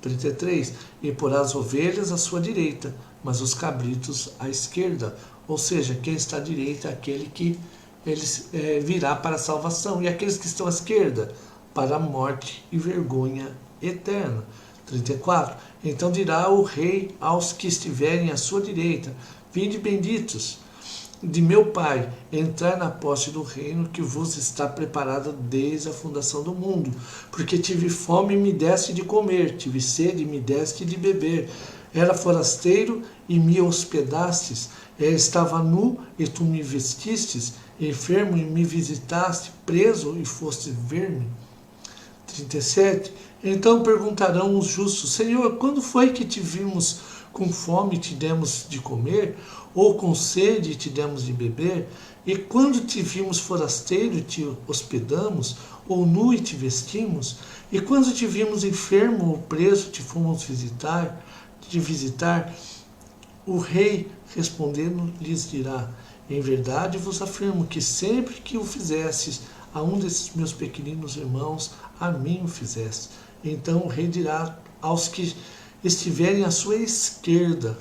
Speaker 1: 33. E porá as ovelhas à sua direita, mas os cabritos à esquerda. Ou seja, quem está à direita é aquele que virá para a salvação, e aqueles que estão à esquerda para a morte e vergonha eterna. 34. Então dirá o rei aos que estiverem à sua direita: vinde benditos de meu Pai, entrar na posse do reino que vos está preparado desde a fundação do mundo. Porque tive fome e me deste de comer, tive sede e me deste de beber, era forasteiro e me hospedastes, estava nu e tu me vestistes, enfermo e me visitaste, preso e foste ver-me. 37. Então perguntarão os justos: Senhor, quando foi que te vimos com fome e te demos de comer, ou com sede e te demos de beber? E quando te vimos forasteiro e te hospedamos, ou nu e te vestimos? E quando te vimos enfermo ou preso, te fomos visitar? O rei respondendo lhes dirá: em verdade vos afirmo que sempre que o fizestes a um desses meus pequeninos irmãos, a mim o fizeste. Então o rei dirá aos que estiverem à sua esquerda: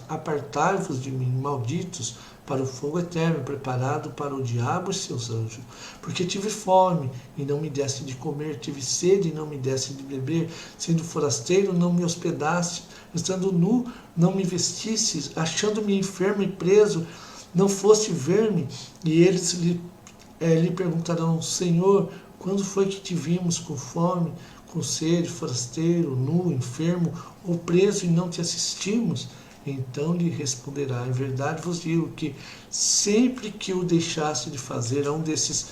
Speaker 1: apartai-vos de mim, malditos, para o fogo eterno, preparado para o diabo e seus anjos. Porque tive fome e não me deste de comer, tive sede e não me deste de beber, sendo forasteiro não me hospedaste, estando nu não me vestistes, achando-me enfermo e preso não foste ver-me. E eles lhe perguntarão: Senhor, quando foi que te vimos com fome, com sede, forasteiro, nu, enfermo ou preso e não te assistimos? Então lhe responderá: em verdade vos digo que sempre que o deixaste de fazer a um desses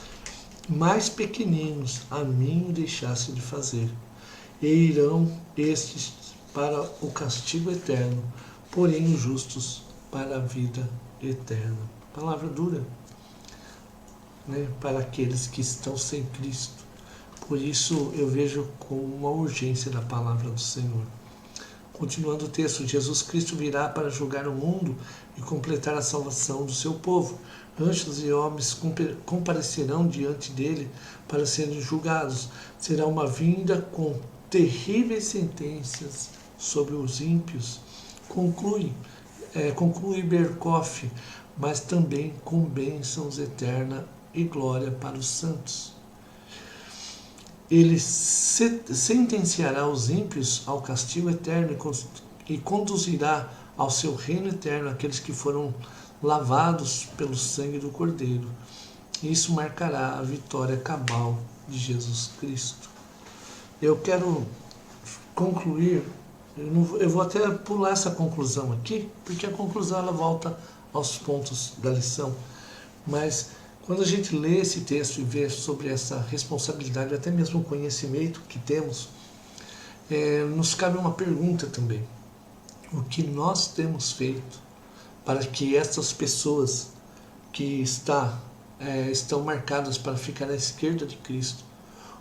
Speaker 1: mais pequeninos, a mim o deixaste de fazer. E irão estes para o castigo eterno, porém os justos para a vida eterna. Palavra dura, né, para aqueles que estão sem Cristo. Por isso eu vejo com uma urgência da palavra do Senhor. Continuando o texto: Jesus Cristo virá para julgar o mundo e completar a salvação do seu povo. Anjos e homens comparecerão diante dele para serem julgados. Será uma vinda com terríveis sentenças sobre os ímpios. Conclui Berkhoff: mas também com bênçãos eterna e glória para os santos. Ele sentenciará os ímpios ao castigo eterno e conduzirá ao seu reino eterno aqueles que foram lavados pelo sangue do Cordeiro. Isso marcará a vitória cabal de Jesus Cristo. Eu quero concluir, eu vou até pular essa conclusão aqui, porque a conclusão ela volta aos pontos da lição, mas quando a gente lê esse texto e vê sobre essa responsabilidade, até mesmo o conhecimento que temos, nos cabe uma pergunta também. O que nós temos feito para que essas pessoas que estão marcadas para ficar à esquerda de Cristo,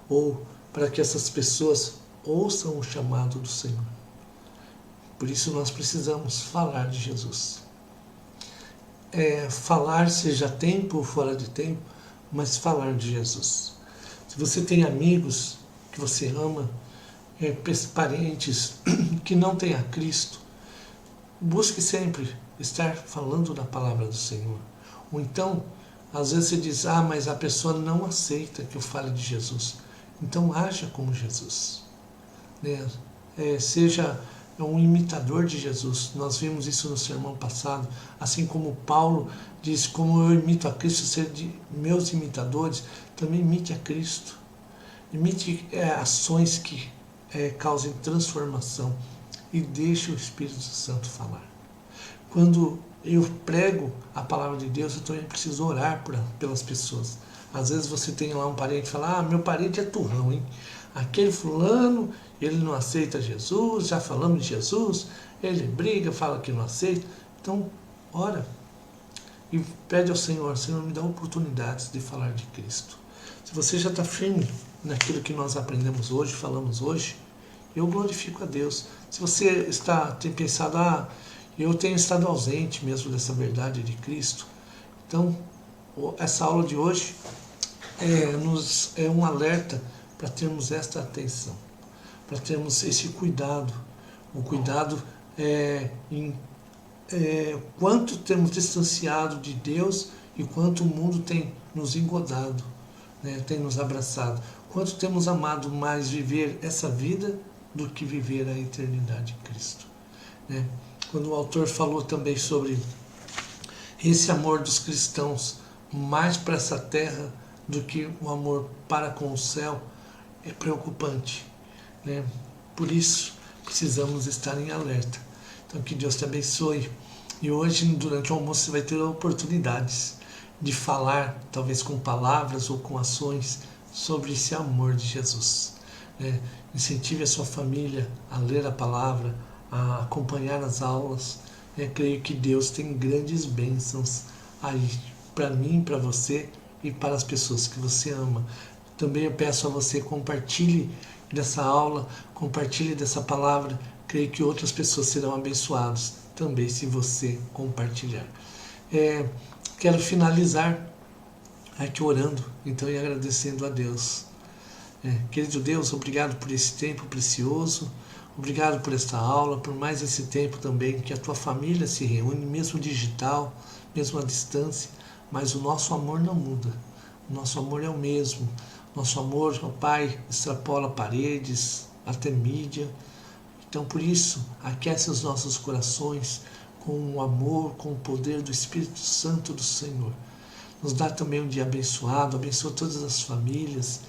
Speaker 1: ou para que essas pessoas ouçam o chamado do Senhor? Por isso nós precisamos falar de Jesus. Falar seja a tempo ou fora de tempo, mas falar de Jesus. Se você tem amigos que você ama, parentes que não têm a Cristo, busque sempre estar falando da palavra do Senhor. Ou então, às vezes você diz, mas a pessoa não aceita que eu fale de Jesus. Então haja como Jesus. Seja um imitador de Jesus. Nós vimos isso no sermão passado. Assim como Paulo diz, como eu imito a Cristo, ser de meus imitadores, também imite a Cristo. Imite ações que causem transformação e deixe o Espírito Santo falar. Quando eu prego a palavra de Deus, eu também preciso orar pelas pessoas. Às vezes você tem lá um parente e fala, meu parente é turrão, hein? Aquele fulano, ele não aceita Jesus, já falamos de Jesus, ele briga, fala que não aceita. Então, ora e pede ao Senhor, Senhor, me dá oportunidades de falar de Cristo. Se você já está firme naquilo que nós aprendemos hoje, falamos hoje, eu glorifico a Deus. Se você tem pensado, eu tenho estado ausente mesmo dessa verdade de Cristo, então essa aula de hoje é um alerta para termos esta atenção, para termos esse cuidado. O cuidado em quanto temos distanciado de Deus e quanto o mundo tem nos engodado, tem nos abraçado. Quanto temos amado mais viver essa vida do que viver a eternidade em Cristo. Quando o autor falou também sobre esse amor dos cristãos mais para essa terra do que o amor para com o céu, é preocupante. Por isso, precisamos estar em alerta. Então, que Deus te abençoe. E hoje, durante o almoço, você vai ter oportunidades de falar, talvez com palavras ou com ações, sobre esse amor de Jesus. Incentive a sua família a ler a palavra, a acompanhar as aulas. Creio que Deus tem grandes bênçãos aí para mim, para você e para as pessoas que você ama. Também eu peço a você, compartilhe dessa aula, compartilhe dessa palavra. Creio que outras pessoas serão abençoadas também se você compartilhar. Quero finalizar aqui orando, então, e agradecendo a Deus. Querido Deus, obrigado por esse tempo precioso, obrigado por esta aula, por mais esse tempo também que a tua família se reúne, mesmo digital, mesmo à distância, mas o nosso amor não muda, o nosso amor é o mesmo. Nosso amor ao Pai extrapola paredes, até mídia. Então, por isso, aquece os nossos corações com o amor, com o poder do Espírito Santo do Senhor. Nos dá também um dia abençoado, abençoa todas as famílias,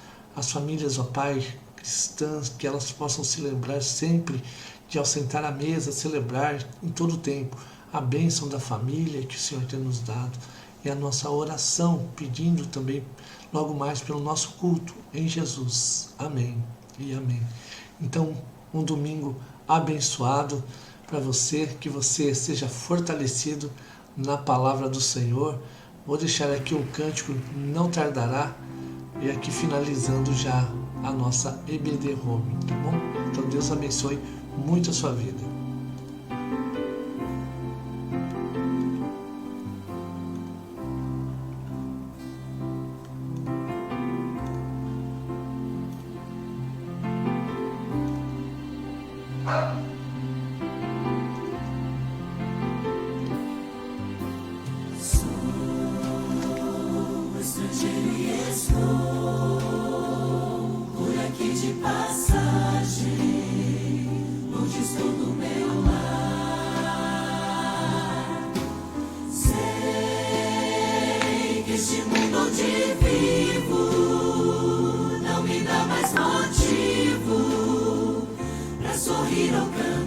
Speaker 1: ó Pai, cristãs, que elas possam se lembrar sempre de, ao sentar à mesa, celebrar em todo o tempo a bênção da família que o Senhor tem nos dado. E a nossa oração, pedindo também logo mais pelo nosso culto em Jesus. Amém e amém. Então, um domingo abençoado para você, que você seja fortalecido na palavra do Senhor. Vou deixar aqui o cântico Não Tardará, e aqui finalizando já a nossa EBD Home, tá bom? Então Deus abençoe muito a sua vida.
Speaker 2: Este mundo onde vivo não me dá mais motivo pra sorrir ou cantar.